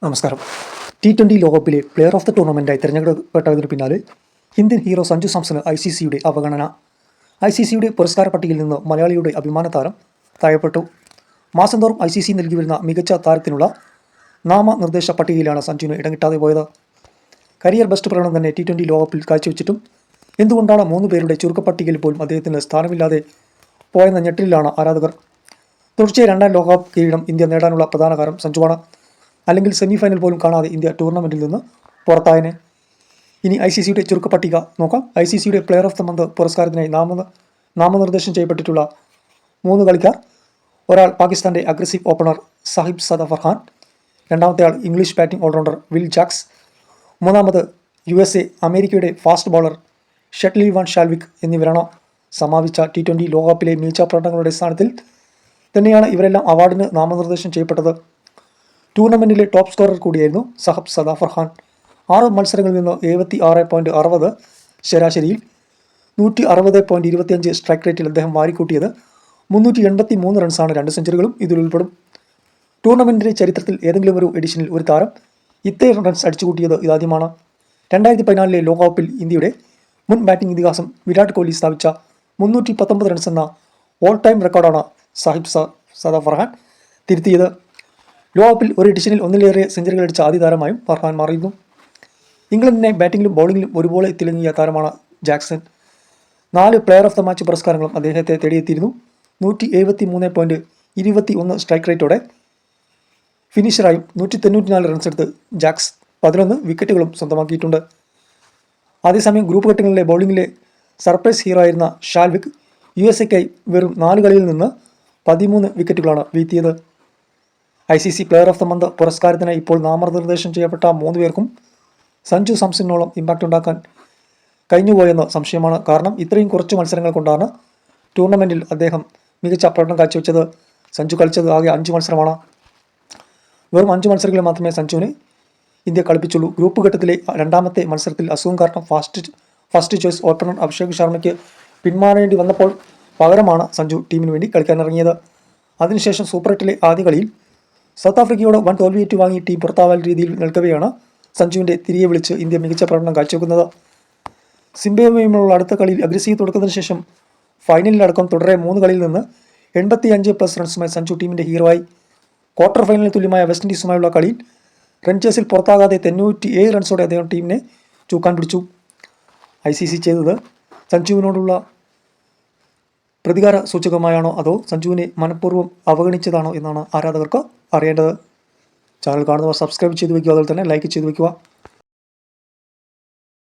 നമസ്കാരം. T20 ലോകകപ്പിലെ player of the ടൂർണമെൻറ്റായി തിരഞ്ഞെടുക്കപ്പെട്ടതിനു പിന്നാലെ ഇന്ത്യൻ ഹീറോ സഞ്ജു സാംസണ് ICCയുടെ അവഗണന. ICCയുടെ പുരസ്കാര പട്ടികയിൽ നിന്ന് മലയാളിയുടെ അഭിമാന താരം താഴെപ്പെട്ടു. മാസം തോറും ICC നൽകി വരുന്ന മികച്ച താരത്തിനുള്ള നാമനിർദ്ദേശ പട്ടികയിലാണ് സഞ്ജുവിന് ഇടം കിട്ടാതെ പോയത്. കരിയർ ബെസ്റ്റ് പ്രകടനം തന്നെ T20 ലോകകപ്പിൽ കാഴ്ചവെച്ചിട്ടും എന്തുകൊണ്ടാണ് 3 പേരുടെ ചുരുക്കപ്പട്ടികയിൽ പോലും അദ്ദേഹത്തിന് സ്ഥാനമില്ലാതെ പോയെന്ന ഞെട്ടലിലാണ് ആരാധകർ. തുടർച്ചയായി 2ാം ലോകകപ്പ് കിരീടം ഇന്ത്യ നേടാനുള്ള പ്രധാന കാരണം സഞ്ജുവാണ്. അല്ലെങ്കിൽ സെമി ഫൈനൽ പോലും കാണാതെ ഇന്ത്യ ടൂർണമെൻറ്റിൽ നിന്ന് പുറത്തായനെ. ഇനി ICCയുടെ ചുരുക്കപ്പട്ടിക നോക്കാം. ICCയുടെ പ്ലെയർ ഓഫ് ദ മന്ത് പുരസ്കാരത്തിനായി നാമനിർദ്ദേശം ചെയ്യപ്പെട്ടിട്ടുള്ള 3 കളിക്കാർ. ഒരാൾ പാകിസ്ഥാൻ്റെ അഗ്രസീവ് ഓപ്പണർ സാഹിബ് സദഫർ ഖാൻ, രണ്ടാമത്തെ ആൾ English batting allrounder Will Jacks, മൂന്നാമത് USA അമേരിക്കയുടെ fast bowler Shadley van Schalkwyk എന്നിവരാണ്. സമാപിച്ച T20 ലോകകപ്പിലെ മികച്ച പ്രകടനങ്ങളുടെ സ്ഥാനത്തിൽ തന്നെയാണ് ഇവരെല്ലാം അവാർഡിന് നാമനിർദ്ദേശം ചെയ്യപ്പെട്ടത്. ടൂർണമെൻറ്റിലെ ടോപ്പ് സ്കോറർ കൂടിയായിരുന്നു സാഹിബ് സദഫർ ഖാൻ. 6 മത്സരങ്ങളിൽ നിന്ന് 76.60 ശരാശരിയിൽ 160.25 സ്ട്രൈക്ക് റേറ്റിൽ അദ്ദേഹം വാരിക്കൂട്ടിയത് 383 റൺസാണ്. 2 സെഞ്ചുറികളും ഇതിലുൾപ്പെടും. ടൂർണമെൻറ്റിൻ്റെ ചരിത്രത്തിൽ ഏതെങ്കിലും ഒരു എഡിഷനിൽ ഒരു താരം ഇത്രയും റൺസ് അടിച്ചുകൂട്ടിയത് ഇതാദ്യമാണ്. 2014 ലോകകപ്പിൽ ഇന്ത്യയുടെ മുൻ ബാറ്റിംഗ് ഇതിഹാസം വിരാട് കോഹ്ലി സ്ഥാപിച്ച 319 റൺസ് എന്ന ഓൾ ടൈം റെക്കോർഡാണ് സാഹിബ് സദഫർ ഖാൻ തിരുത്തിയത്. ലോകകപ്പിൽ ഒരു എഡിഷനിൽ ഒന്നിലേറെ സെഞ്ചുറികൾ അടിച്ച ആദ്യ താരമായും ഫർഹാൻ മാറിയിരുന്നു. ഇംഗ്ലണ്ടിനെ ബാറ്റിംഗിലും ബൗളിംഗിലും ഒരുപോലെ തിളങ്ങിയ താരമാണ് Jackson. 4 player of the match പുരസ്കാരങ്ങളും അദ്ദേഹത്തെ തേടിയെത്തിയിരുന്നു. 173.21 സ്ട്രൈക്ക് റേറ്റോടെ ഫിനിഷറായും 194 റൺസെടുത്ത് ജാക്സ് 11 വിക്കറ്റുകളും സ്വന്തമാക്കിയിട്ടുണ്ട്. അതേസമയം ഗ്രൂപ്പ് ഘട്ടങ്ങളിലെ ബൗളിംഗിലെ സർപ്രൈസ് ഹീറോ ആയിരുന്ന ഷാൽവിക് USAക്കായി വെറും 4 കളിയിൽ നിന്ന് 13 വിക്കറ്റുകളാണ് വീഴ്ത്തിയത്. ICC player of the month പുരസ്കാരത്തിനായി ഇപ്പോൾ നാമനിർദ്ദേശം ചെയ്യപ്പെട്ട 3 പേർക്കും സഞ്ജു സാംസണിനോളം ഇമ്പാക്റ്റ് ഉണ്ടാക്കാൻ കഴിഞ്ഞുപോയെന്ന് സംശയമാണ്. കാരണം ഇത്രയും കുറച്ച് മത്സരങ്ങൾ കൊണ്ടാണ് ടൂർണമെൻറ്റിൽ അദ്ദേഹം മികച്ച പ്രകടനം കാഴ്ചവെച്ചത്. സഞ്ജു കളിച്ചത് ആകെ 5 മത്സരമാണ്. വെറും 5 മത്സരങ്ങളിൽ മാത്രമേ സഞ്ജുവിനെ ഇന്ത്യ കളിപ്പിച്ചുള്ളൂ. ഗ്രൂപ്പ് ഘട്ടത്തിലെ 2ാമത്തെ മത്സരത്തിൽ അസുഖം കാരണം ഫസ്റ്റ് ചോയ്സ് ഓപ്പണർ അഭിഷേക് ശർമ്മയ്ക്ക് പിന്മാറേണ്ടി വന്നപ്പോൾ പകരമാണ് സഞ്ജു ടീമിന് വേണ്ടി കളിക്കാനിറങ്ങിയത്. അതിനുശേഷം സൂപ്പർ 8ലെ ആദ്യ കളിയിൽ സൗത്ത് ആഫ്രിക്കയോട് 1 തോൽവിയേറ്റ് വാങ്ങി ടീം പുറത്താവാൻ രീതിയിൽ നിൽക്കവെയാണ് സഞ്ജുവിൻ്റെ തിരികെ വിളിച്ച് ഇന്ത്യ മികച്ച പ്രകടനം കാഴ്ചവെക്കുന്നത്. സിംബാബ്വേയുമായുള്ള അടുത്ത കളിയിൽ അഗ്രസീവ് തുടക്കത്തിന് ശേഷം ഫൈനലിലടക്കം തുടരെ 3 കളിയിൽ നിന്ന് 85+ റൺസുമായി സഞ്ജു ടീമിൻ്റെ ഹീറോ ആയി. ക്വാർട്ടർ ഫൈനലിന് തുല്യമായ വെസ്റ്റ് ഇൻഡീസുമായുള്ള കളിയിൽ റൺചേസിൽ പുറത്താകാതെ 97 റൺസോടെ അദ്ദേഹം ടീമിനെ ചൂക്കാൻ പിടിച്ചു. ICC ചെയ്തത് സഞ്ജുവിനോടുള്ള പ്രതികാര സൂചകമായാണോ അതോ സഞ്ജുവിനെ മനഃപൂർവ്വം അവഗണിച്ചതാണോ എന്നാണ് ആരാധകർക്ക് അറിയേണ്ടത്. ചാനൽ കാണുന്നവർ സബ്സ്ക്രൈബ് ചെയ്ത് വയ്ക്കുക, അതുപോലെ തന്നെ ലൈക്ക് ചെയ്ത് വയ്ക്കുക.